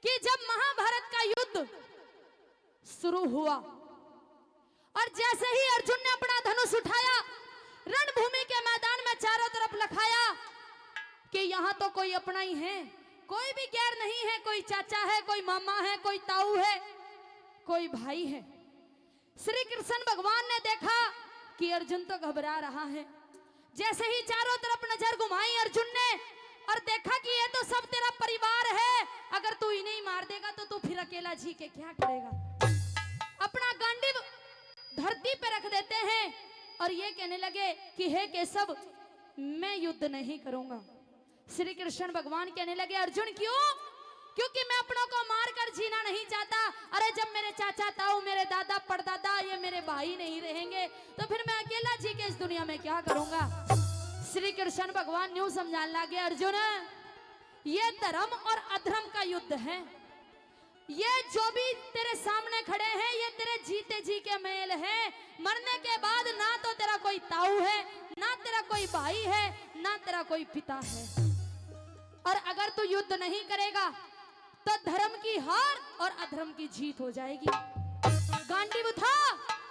कि जब महाभारत का युद्ध शुरू हुआ और जैसे ही अर्जुन ने अपना धनुष उठाया, रणभूमि के मैदान में चारों तरफ लखाया कि यहाँ तो कोई अपना ही है, कोई भी गैर नहीं है, कोई चाचा है, कोई मामा है, कोई ताऊ है, कोई भाई है। श्री कृष्ण भगवान ने देखा कि अर्जुन तो घबरा रहा है। जैसे ही चारों तरफ नजर घुमाई अर्जुन ने और देखा कि ये तो सब तेरा परिवार है, अगर तू इन्हें ही मार देगा तो तू फिर अकेला जी के क्या करेगा। अपना गांडीव धरती पे रख देते हैं और ये कहने लगे कि हे केशव, मैं युद्ध नहीं करूंगा। श्री कृष्ण भगवान कहने लगे अर्जुन क्यों? क्योंकि मैं अपनों को मारकर जीना नहीं चाहता। अरे जब मेरे चाचा ताऊ, मेरे दादा परदादा, ये मेरे भाई नहीं रहेंगे तो फिर मैं अकेला जी के इस दुनिया में क्या करूंगा। श्री कृष्ण भगवान न्यू समझाने लगे अर्जुन, ये धर्म और अधर्म का युद्ध है। ये जो भी तेरे सामने खड़े हैं ये तेरे जीते जी के मेल है। मरने के बाद ना तो तेरा कोई ताऊ है, ना तेरा कोई भाई है, ना तेरा कोई पिता है। और अगर तू युद्ध नहीं करेगा तो धर्म की हार और अधर्म की जीत हो जाएगी। गांडीव उठा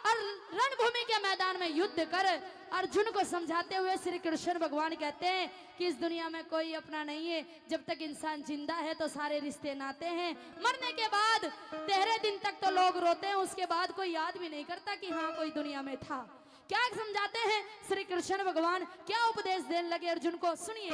और रणभूमि के मैदान में युद्ध कर। अर्जुन को समझाते हुए श्री कृष्ण भगवान कहते हैं कि इस दुनिया में कोई अपना नहीं है। जब तक इंसान जिंदा है तो सारे रिश्ते नाते हैं। मरने के बाद 13 दिन तक तो लोग रोते हैं, उसके बाद कोई याद भी नहीं करता कि हाँ कोई दुनिया में था। क्या समझाते हैं श्री कृष्ण भगवान, क्या उपदेश देने लगे अर्जुन को, सुनिए।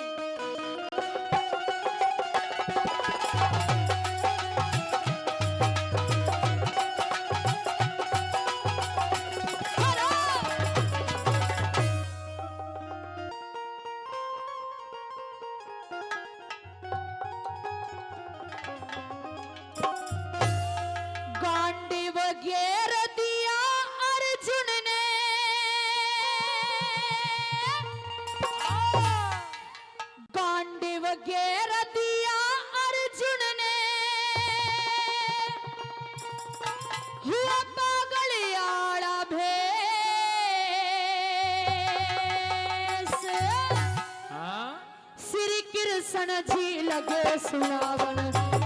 जी लगे सुनावन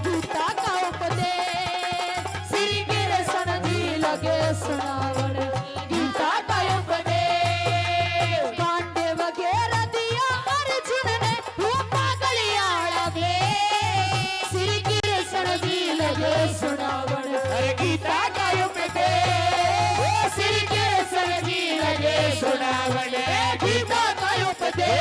गीता का उपदेश, श्री कृष्ण जी लगे सुनावन गीता का उपदेश। कांडे वगैरह दिया अर्जुन ने वो पागलियाड़ा भेष, श्री कृष्ण जी लगे सुनावन गीता का उपदेश, श्री कृष्ण जी लगे सुनावन गीता का उपदेश।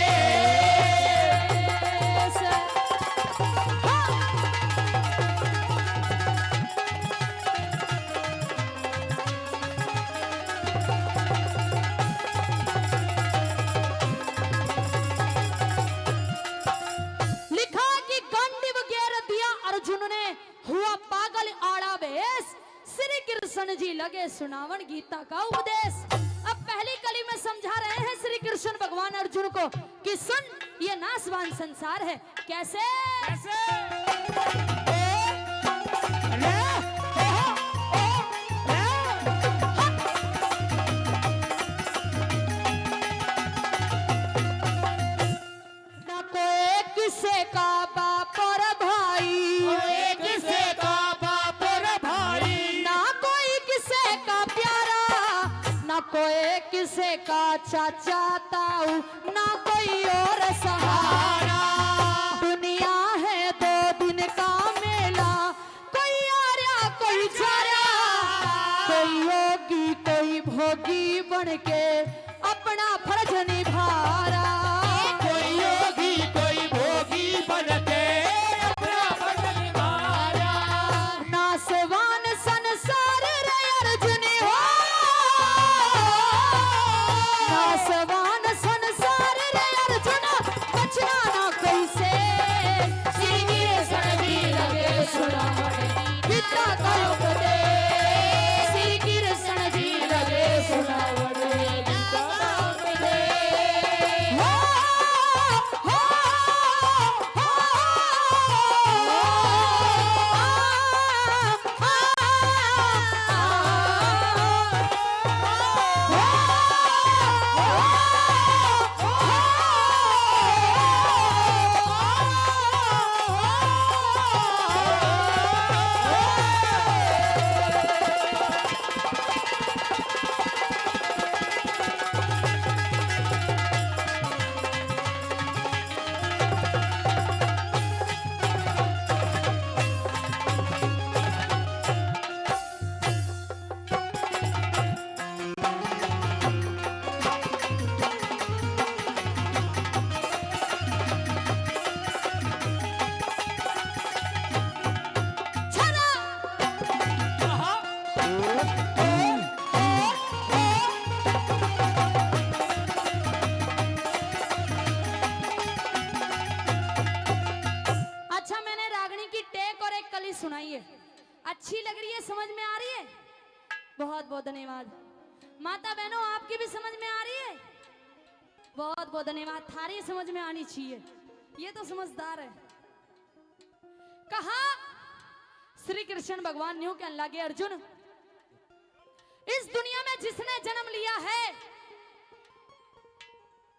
कृष्ण जी लगे सुनावन गीता का उपदेश। अब पहली कली में समझा रहे हैं श्री कृष्ण भगवान अर्जुन को कि सुन, ये नाशवान संसार है। कैसे? ना कोई किसे का बाप और भाई, किसे का बाप और भाई, ना कोई किसे का प्यारा, ना कोई किसे का चाचा ताऊ, ना कोई और सहारा। दुनिया है 2 दिन का मेला, कोई आया कोई जाया, कोई योगी कोई भोगी बनके अपना फर्ज निभा रहा। कोई योगी कोई भोगी बनके अपना फर्ज निभा रहा। नासवान संसार रे अर्जुन हो, नासवान संसार रे अर्जुन, बचना ना कैसे। श्री कृष्ण जी लगे सुनावन गीता का उपदेश, श्री कृष्ण जी लगे सुनावन गीता का उपदेश। हो हो कली सुनाइए। अच्छी लग रही है, समझ में आ रही है? बहुत बहुत धन्यवाद। माता बहनों आपकी भी समझ में आ रही है? बहुत बहुत धन्यवाद। थारी समझ में आनी चाहिए, ये तो समझदार है। कहा श्री कृष्ण भगवान न्यू कहने लगे, अर्जुन इस दुनिया में जिसने जन्म लिया है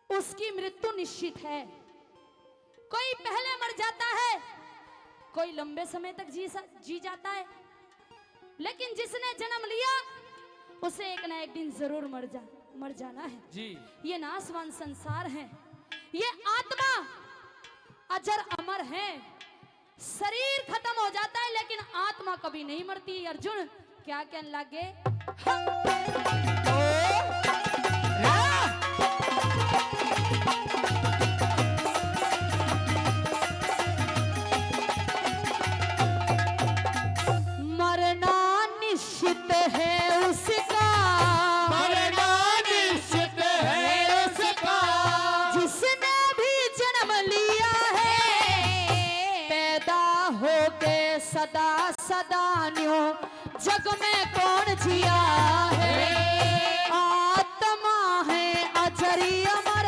उसकी मृत्यु निश्चित है। कोई पहले मर जाता है, कोई लंबे समय तक जी जाता है, लेकिन जिसने जन्म लिया उसे एक ना एक दिन जरूर मर जाना है जी। ये नाशवान संसार है, ये आत्मा अजर अमर है। शरीर खत्म हो जाता है लेकिन आत्मा कभी नहीं मरती। अर्जुन क्या कहने लगे? मरना निश्चित है उसका, मरना निश्चित है उसका, जिसने भी जन्म लिया है। पैदा होके सदा सदा न्यों जग में कौन जिया है। आत्मा है अजरी अमर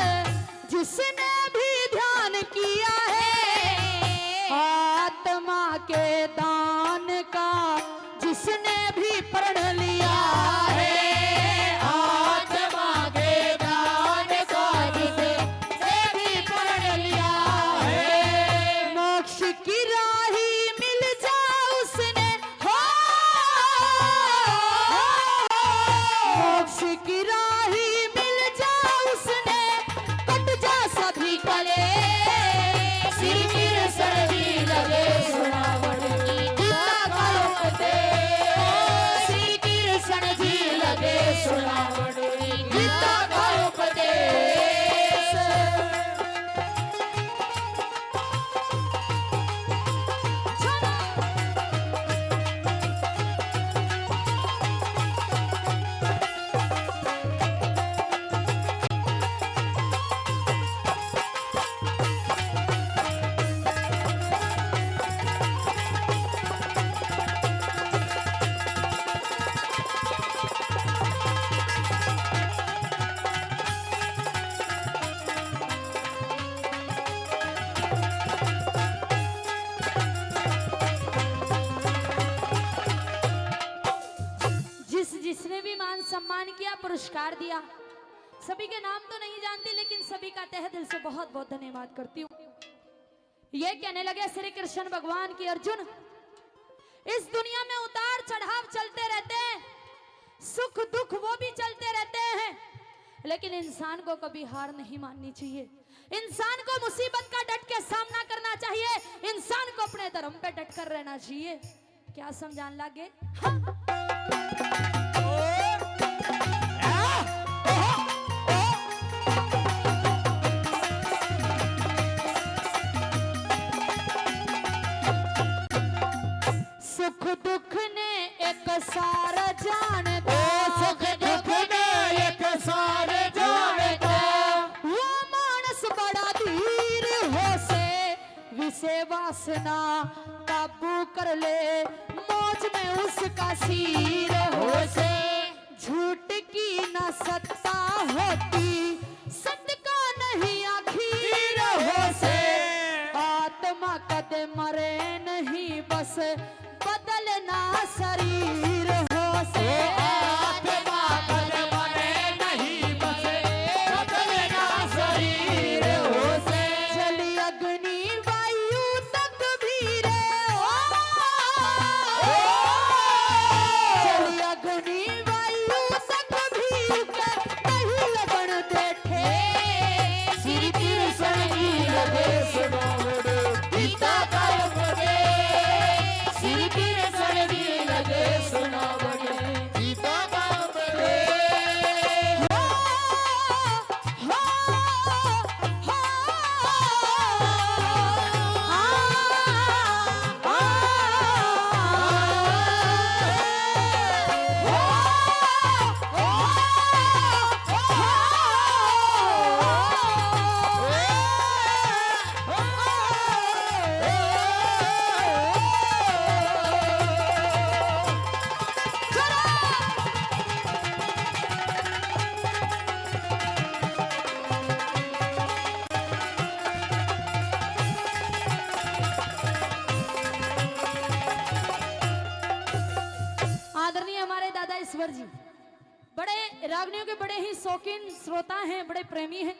जिसने भी ध्यान किया है। आत्मा के दान का जिसने भी प्रण लिया है। आत्मा के दान का जिसने भी प्रण लिया है। मोक्ष की राही मिल जा उसने, हो मोक्ष की राही मिल जा उसने, कट जा सभी कले। श्री कृष्ण जी लगे सुनावट की गीता गाओ दे। श्री कृष्ण जी लगे सुनावट की गीता गाओ दे। जिसने भी मान सम्मान किया, पुरस्कार दिया, सभी के नाम तो नहीं जानती लेकिन सभी का तहे दिल से बहुत बहुत धन्यवाद करती हूँ। ये कहने लगे श्री कृष्ण भगवान की, अर्जुन इस दुनिया में उतार चढ़ाव चलते रहते हैं, सुख दुख वो भी चलते रहते हैं, लेकिन इंसान को कभी हार नहीं माननी चाहिए। इंसान को मुसीबत का डट के सामना करना चाहिए, इंसान को अपने धर्म पे डट कर रहना चाहिए। क्या समझाने लगे? सुख दुख ने एक सार जान दो, सुख दुख ने एक सार जान दो। वो मानस बड़ा धीर हो से, विषय वासना काबू कर ले, मौज में उसका सिर हो से। झूठ की न सत्ता होती, सत्य का नहीं आखिर हो से। आत्मा कदे मरे नहीं बस बदलना शरीर हो से। आत्मा कद मरे नहीं बस बदलना शरीर हो से। जल अग्नि वायु तक भी रे, जल अग्नि वायु तक भी नहीं लगन बैठे। श्री कृष्ण जी लगे सुनावट गीता गाओ दे। श्री कृष्ण जी लगे सुनावट गीता गाओ दे। ईश्वर जी बड़े रागनियों के बड़े ही शौकीन श्रोता हैं, बड़े प्रेमी हैं।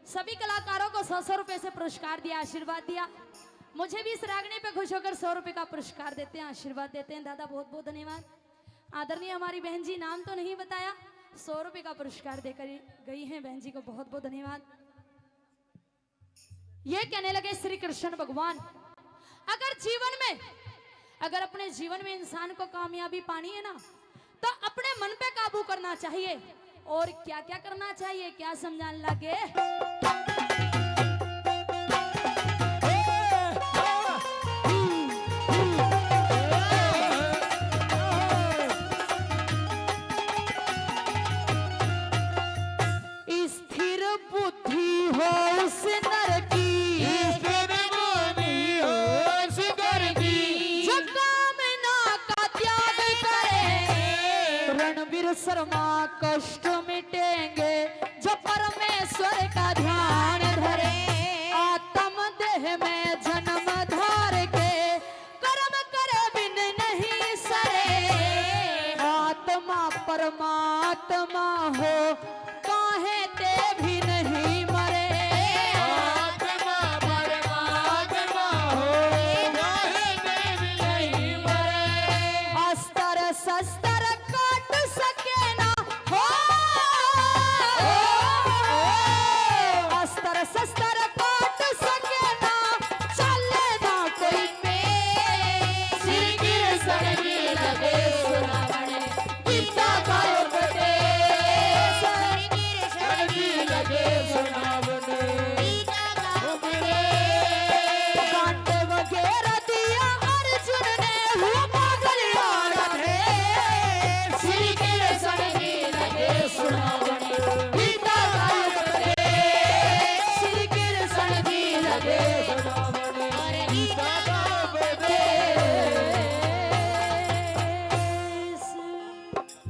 सभी कलाकारों को 100 रुपए से पुरस्कार दिया, आशीर्वाद दिया। मुझे भी इस रागनी पे खुश होकर 100 रुपए का पुरस्कार देते हैं, आशीर्वाद देते हैं। दादा बहुत बहुत धन्यवाद। आदरणीय हमारी बहन जी, नाम तो नहीं बताया, 100 रुपए का पुरस्कार देकर गई हैं। बहन जी को बहुत बहुत धन्यवाद। ये कहने लगे श्री कृष्ण भगवान, अगर अपने जीवन में इंसान को कामयाबी पानी है ना, तो अपने मन पे काबू करना चाहिए। और क्या क्या करना चाहिए, क्या समझाने लगे? स्थिर बुद्धि हो उस नर की, स्थिर बुद्धि हो उस नर की, जो कामना का त्याग करे। रणवीर शर्मा कष्ट मिटेंगे जो परमेश्वर का ध्यान धरे। आत्म देह में जन्म धार के कर्म करे बिन नहीं सरे। आत्मा परमात्मा हो